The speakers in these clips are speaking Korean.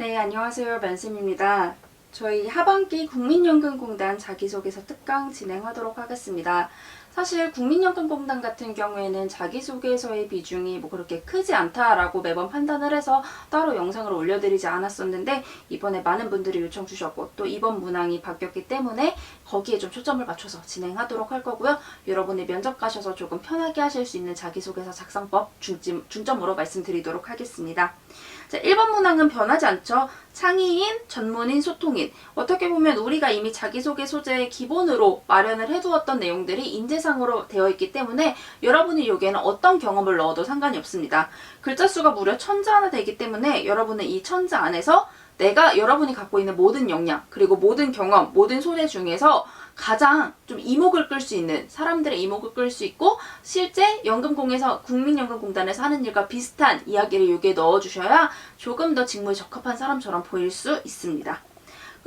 네, 안녕하세요. 면심입니다. 저희 하반기 국민연금공단 자기소개서 특강 진행하도록 하겠습니다. 사실 국민연금공단 같은 경우에는 자기소개서의 비중이 그렇게 크지 않다라고 매번 판단을 해서 따로 영상을 올려드리지 않았었는데, 이번에 많은 분들이 요청 주셨고 또 이번 문항이 바뀌었기 때문에 거기에 좀 초점을 맞춰서 진행하도록 할 거고요. 여러분이 면접 가셔서 조금 편하게 하실 수 있는 자기소개서 작성법 중점으로 말씀드리도록 하겠습니다. 자, 1번 문항은 변하지 않죠. 창의인, 전문인, 소통인. 어떻게 보면 우리가 이미 자기소개 소재의 기본으로 마련을 해두었던 내용들이 인재상으로 되어 있기 때문에 여러분이 여기에는 어떤 경험을 넣어도 상관이 없습니다. 글자 수가 무려 1000자 하나 되기 때문에 여러분은 이 1000자 안에서 여러분이 갖고 있는 모든 역량, 그리고 모든 경험, 모든 소재 중에서 가장 좀 이목을 끌 수 있는, 사람들의 이목을 끌 수 있고 실제 국민연금공단에서 하는 일과 비슷한 이야기를 여기에 넣어주셔야 조금 더 직무에 적합한 사람처럼 보일 수 있습니다.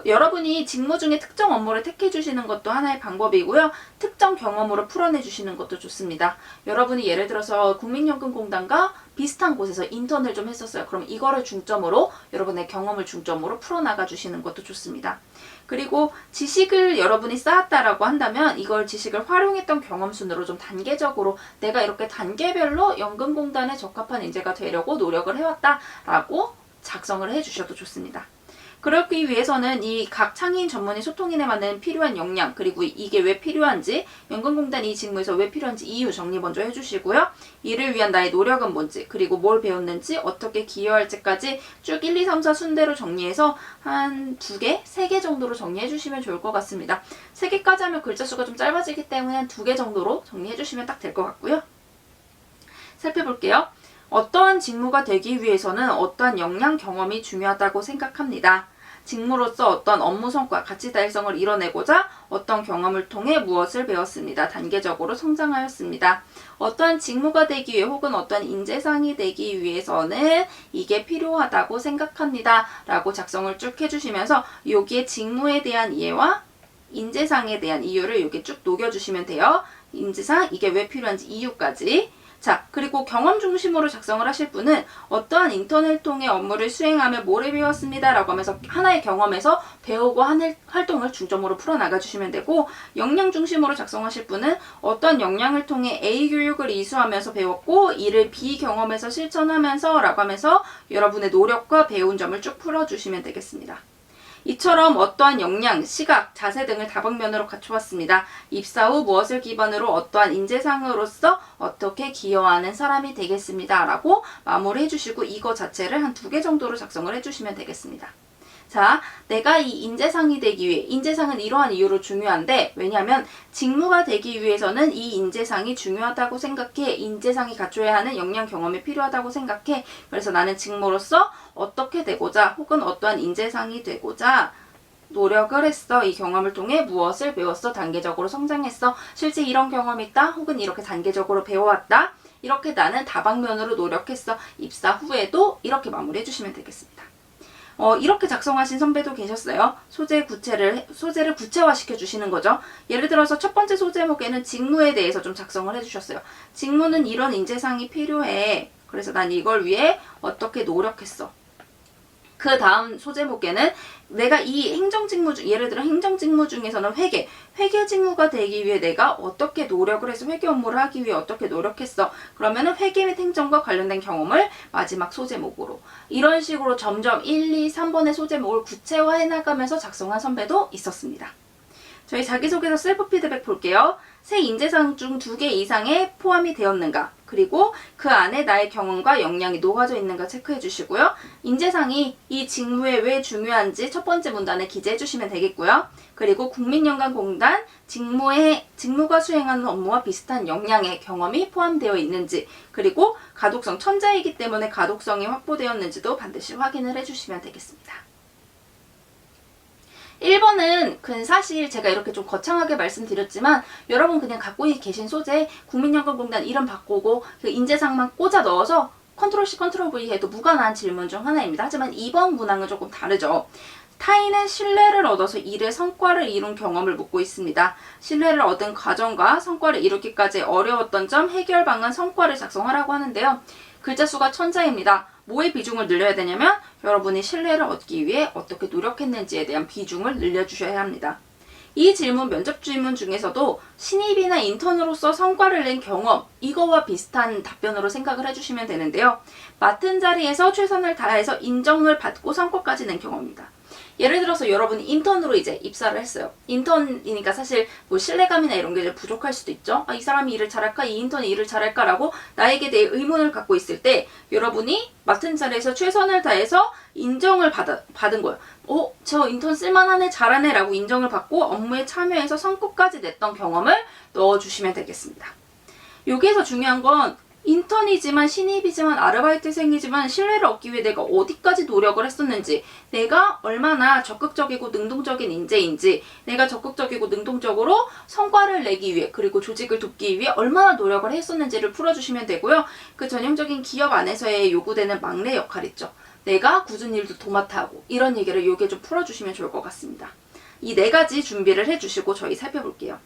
여러분이 직무 중에 특정 업무를 택해 주시는 것도 하나의 방법이고요. 특정 경험으로 풀어내 주시는 것도 좋습니다. 여러분이 예를 들어서 국민연금공단과 비슷한 곳에서 인턴을 좀 했었어요. 그럼 이거를 중점으로, 여러분의 경험을 중점으로 풀어나가 주시는 것도 좋습니다. 그리고 지식을 여러분이 쌓았다라고 한다면 이걸 지식을 활용했던 경험 순으로 좀 단계적으로 내가 이렇게 단계별로 연금공단에 적합한 인재가 되려고 노력을 해왔다라고 작성을 해주셔도 좋습니다. 그러기 위해서는 이 각 창의인, 전문인, 소통인에 맞는 필요한 역량, 그리고 이게 왜 필요한지, 연금공단 이 직무에서 왜 필요한지 이유 정리 먼저 해주시고요. 이를 위한 나의 노력은 뭔지, 그리고 뭘 배웠는지, 어떻게 기여할지까지 쭉 1, 2, 3, 4 순대로 정리해서 한 2개, 3개 정도로 정리해 주시면 좋을 것 같습니다. 3개까지 하면 글자 수가 좀 짧아지기 때문에 한 2개 정도로 정리해 주시면 딱 될 것 같고요. 살펴볼게요. 어떠한 직무가 되기 위해서는 어떠한 역량, 경험이 중요하다고 생각합니다. 직무로서 어떤 업무 성과, 가치 달성을 이뤄내고자 어떤 경험을 통해 무엇을 배웠습니다. 단계적으로 성장하였습니다. 어떠한 직무가 되기 위해 혹은 어떠한 인재상이 되기 위해서는 이게 필요하다고 생각합니다. 라고 작성을 쭉 해주시면서 여기에 직무에 대한 이해와 인재상에 대한 이유를 여기 쭉 녹여주시면 돼요. 인재상, 이게 왜 필요한지 이유까지. 자, 그리고 경험 중심으로 작성을 하실 분은 어떠한 인턴을 통해 업무를 수행하며 뭘 배웠습니다 라고 하면서 하나의 경험에서 배우고 하는 활동을 중점으로 풀어나가 주시면 되고, 역량 중심으로 작성하실 분은 어떤 역량을 통해 A 교육을 이수하면서 배웠고 이를 B 경험에서 실천하면서 라고 하면서 여러분의 노력과 배운 점을 쭉 풀어주시면 되겠습니다. 이처럼 어떠한 역량, 시각, 자세 등을 다방면으로 갖추었습니다. 입사 후 무엇을 기반으로 어떠한 인재상으로서 어떻게 기여하는 사람이 되겠습니다. 라고 마무리 해주시고 이거 자체를 한 2개 정도로 작성을 해주시면 되겠습니다. 자, 내가 이 인재상이 되기 위해, 인재상은 이러한 이유로 중요한데, 왜냐하면 직무가 되기 위해서는 이 인재상이 중요하다고 생각해. 인재상이 갖춰야 하는 역량, 경험이 필요하다고 생각해. 그래서 나는 직무로서 어떻게 되고자 혹은 어떠한 인재상이 되고자 노력을 했어. 이 경험을 통해 무엇을 배웠어. 단계적으로 성장했어. 실제 이런 경험이 있다. 혹은 이렇게 단계적으로 배워왔다. 이렇게 나는 다방면으로 노력했어. 입사 후에도 이렇게 마무리해 주시면 되겠습니다. 이렇게 작성하신 선배도 계셨어요. 소재를 구체화시켜 주시는 거죠. 예를 들어서 첫 번째 소제목에는 직무에 대해서 좀 작성을 해주셨어요. 직무는 이런 인재상이 필요해. 그래서 난 이걸 위해 어떻게 노력했어. 그 다음 소제목에는 내가 이 행정직무 예를 들어 행정직무 중에서는 회계 직무가 되기 위해 내가 어떻게 노력을 해서 회계 업무를 하기 위해 어떻게 노력했어. 그러면은 회계 및 행정과 관련된 경험을 마지막 소제목으로, 이런 식으로 점점 1, 2, 3번의 소제목을 구체화해 나가면서 작성한 선배도 있었습니다. 저희 자기소개서 셀프 피드백 볼게요. 새 인재상 중 2개 이상에 포함이 되었는가, 그리고 그 안에 나의 경험과 역량이 녹아져 있는가 체크해 주시고요. 인재상이 이 직무에 왜 중요한지 첫 번째 문단에 기재해 주시면 되겠고요. 그리고 국민연금공단 직무가 수행하는 업무와 비슷한 역량의 경험이 포함되어 있는지, 그리고 가독성, 천자이기 때문에 가독성이 확보되었는지도 반드시 확인을 해주시면 되겠습니다. 1번은 사실 제가 이렇게 좀 거창하게 말씀드렸지만 여러분 그냥 갖고 계신 소재 국민연금공단 이름 바꾸고 그 인재상만 꽂아 넣어서 컨트롤-C 컨트롤-V 해도 무관한 질문 중 하나입니다. 하지만 2번 문항은 조금 다르죠. 타인의 신뢰를 얻어서 일의 성과를 이룬 경험을 묻고 있습니다. 신뢰를 얻은 과정과 성과를 이루기까지 어려웠던 점, 해결 방안, 성과를 작성하라고 하는데요. 글자 수가 1000자입니다. 뭐의 비중을 늘려야 되냐면 여러분이 신뢰를 얻기 위해 어떻게 노력했는지에 대한 비중을 늘려주셔야 합니다. 이 질문, 면접 질문 중에서도 신입이나 인턴으로서 성과를 낸 경험, 이거와 비슷한 답변으로 생각을 해주시면 되는데요. 맡은 자리에서 최선을 다해서 인정을 받고 성과까지 낸 경험입니다. 예를 들어서 여러분이 인턴으로 이제 입사를 했어요. 인턴이니까 사실 뭐 신뢰감이나 이런 게 좀 부족할 수도 있죠. 아, 이 사람이 일을 잘할까? 이 인턴이 일을 잘할까라고 나에게 대해 의문을 갖고 있을 때 여러분이 맡은 자리에서 최선을 다해서 인정을 받은 거예요. 저 인턴 쓸만하네, 잘하네 라고 인정을 받고 업무에 참여해서 성과까지 냈던 경험을 넣어주시면 되겠습니다. 여기에서 중요한 건 인턴이지만 신입이지만 아르바이트생이지만 신뢰를 얻기 위해 내가 어디까지 노력을 했었는지, 내가 얼마나 적극적이고 능동적인 인재인지, 내가 적극적이고 능동적으로 성과를 내기 위해 그리고 조직을 돕기 위해 얼마나 노력을 했었는지를 풀어주시면 되고요. 그 전형적인 기업 안에서의 요구되는 막내 역할 있죠. 내가 굳은 일도 도맡아 하고 이런 얘기를 여기에 좀 풀어주시면 좋을 것 같습니다. 이 4가지 준비를 해주시고 저희 살펴볼게요.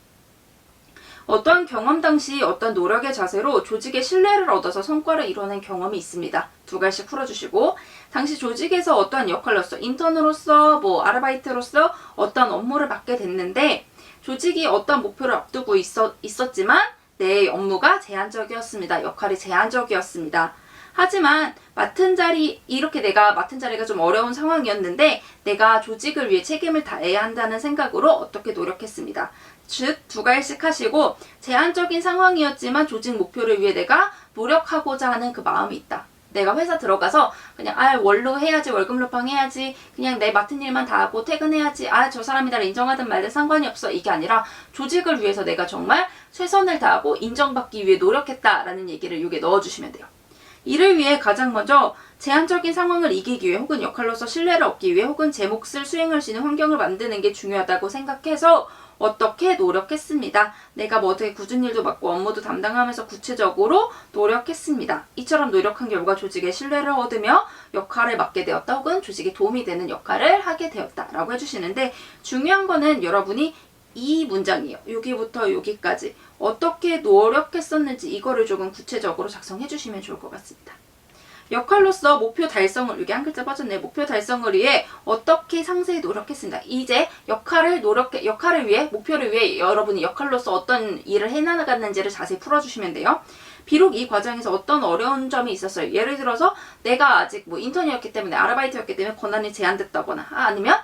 어떤 경험 당시 어떤 노력의 자세로 조직의 신뢰를 얻어서 성과를 이뤄낸 경험이 있습니다. 2가지씩 풀어주시고, 당시 조직에서 어떠한 역할로서 인턴으로서 뭐 아르바이트로서 어떤 업무를 맡게 됐는데 조직이 어떤 목표를 앞두고 있었지만 내 업무가 제한적이었습니다. 역할이 제한적이었습니다. 하지만 내가 맡은 자리가 좀 어려운 상황이었는데 내가 조직을 위해 책임을 다해야 한다는 생각으로 어떻게 노력했습니다. 즉 2가지씩 하시고, 제한적인 상황이었지만 조직 목표를 위해 내가 노력하고자 하는 그 마음이 있다. 내가 회사 들어가서 그냥 월로 해야지, 월급 루팡 해야지, 그냥 내 맡은 일만 다 하고 퇴근해야지, 저 사람이 나를 인정하든 말든 상관이 없어, 이게 아니라 조직을 위해서 내가 정말 최선을 다하고 인정받기 위해 노력했다라는 얘기를 여기에 넣어주시면 돼요. 이를 위해 가장 먼저 제한적인 상황을 이기기 위해 혹은 역할로서 신뢰를 얻기 위해 혹은 제 몫을 수행할 수 있는 환경을 만드는 게 중요하다고 생각해서 어떻게 노력했습니다. 내가 뭐 어떻게 굳은 일도 맡고 업무도 담당하면서 구체적으로 노력했습니다. 이처럼 노력한 결과 조직의 신뢰를 얻으며 역할을 맡게 되었다, 혹은 조직에 도움이 되는 역할을 하게 되었다 라고 해주시는데, 중요한 거는 여러분이 이 문장이에요. 여기부터 여기까지 어떻게 노력했었는지 이거를 조금 구체적으로 작성해 주시면 좋을 것 같습니다. 역할로서 목표 달성을, 여기 한 글자 빠졌네. 목표 달성을 위해 어떻게 상세히 노력했습니다. 이제 역할을 위해, 목표를 위해 여러분이 역할로서 어떤 일을 해나갔는지를 자세히 풀어주시면 돼요. 비록 이 과정에서 어떤 어려운 점이 있었어요. 예를 들어서 내가 아직 뭐 인턴이었기 때문에, 아르바이트였기 때문에 권한이 제한됐다거나, 아니면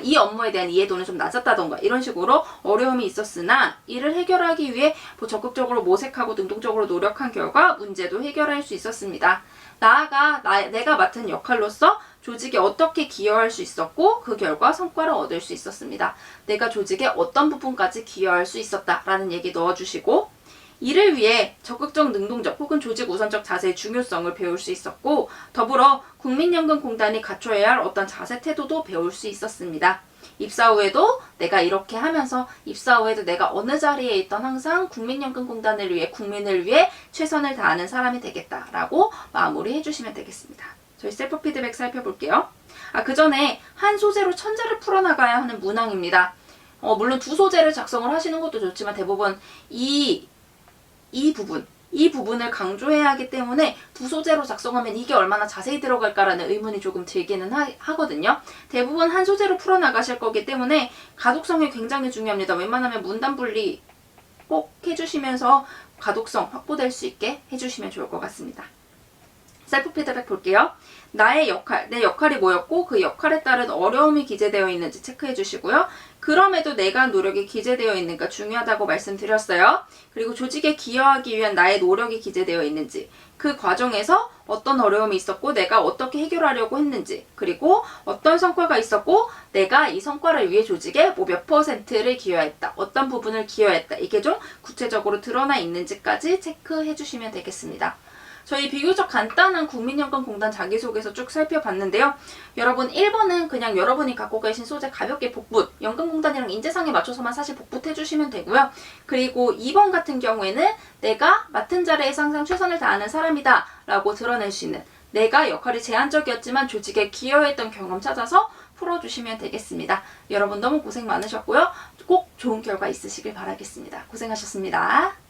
이 업무에 대한 이해도는 좀 낮았다던가 이런 식으로 어려움이 있었으나 이를 해결하기 위해 뭐 적극적으로 모색하고 능동적으로 노력한 결과 문제도 해결할 수 있었습니다. 나아가 내가 맡은 역할로서 조직에 어떻게 기여할 수 있었고 그 결과 성과를 얻을 수 있었습니다. 내가 조직의 어떤 부분까지 기여할 수 있었다라는 얘기 넣어주시고, 이를 위해 적극적, 능동적 혹은 조직 우선적 자세의 중요성을 배울 수 있었고, 더불어 국민연금공단이 갖춰야 할 어떤 자세 태도도 배울 수 있었습니다. 입사 후에도 내가 이렇게 하면서 입사 후에도 내가 어느 자리에 있던 항상 국민연금공단을 위해, 국민을 위해 최선을 다하는 사람이 되겠다라고 마무리해 주시면 되겠습니다. 저희 셀프 피드백 살펴볼게요. 그 전에 한 소재로 천재를 풀어나가야 하는 문항입니다. 물론 2소재를 작성을 하시는 것도 좋지만 대부분 이 부분을 강조해야 하기 때문에 2소재로 작성하면 이게 얼마나 자세히 들어갈까라는 의문이 조금 들기는 하거든요. 대부분 한 소재로 풀어나가실 거기 때문에 가독성이 굉장히 중요합니다. 웬만하면 문단 분리 꼭 해주시면서 가독성 확보될 수 있게 해주시면 좋을 것 같습니다. 셀프 피드백 볼게요. 나의 역할, 내 역할이 뭐였고 그 역할에 따른 어려움이 기재되어 있는지 체크해 주시고요. 그럼에도 내가 한 노력이 기재되어 있는가 중요하다고 말씀드렸어요. 그리고 조직에 기여하기 위한 나의 노력이 기재되어 있는지, 그 과정에서 어떤 어려움이 있었고 내가 어떻게 해결하려고 했는지, 그리고 어떤 성과가 있었고 내가 이 성과를 위해 조직에 뭐 몇 %를 기여했다, 어떤 부분을 기여했다, 이게 좀 구체적으로 드러나 있는지까지 체크해 주시면 되겠습니다. 저희 비교적 간단한 국민연금공단 자기소개서 쭉 살펴봤는데요. 여러분 1번은 그냥 여러분이 갖고 계신 소재 가볍게 복붙, 연금공단이랑 인재상에 맞춰서만 사실 복붙해주시면 되고요. 그리고 2번 같은 경우에는 내가 맡은 자리에서 항상 최선을 다하는 사람이다 라고 드러낼 수 있는, 내가 역할이 제한적이었지만 조직에 기여했던 경험 찾아서 풀어주시면 되겠습니다. 여러분 너무 고생 많으셨고요. 꼭 좋은 결과 있으시길 바라겠습니다. 고생하셨습니다.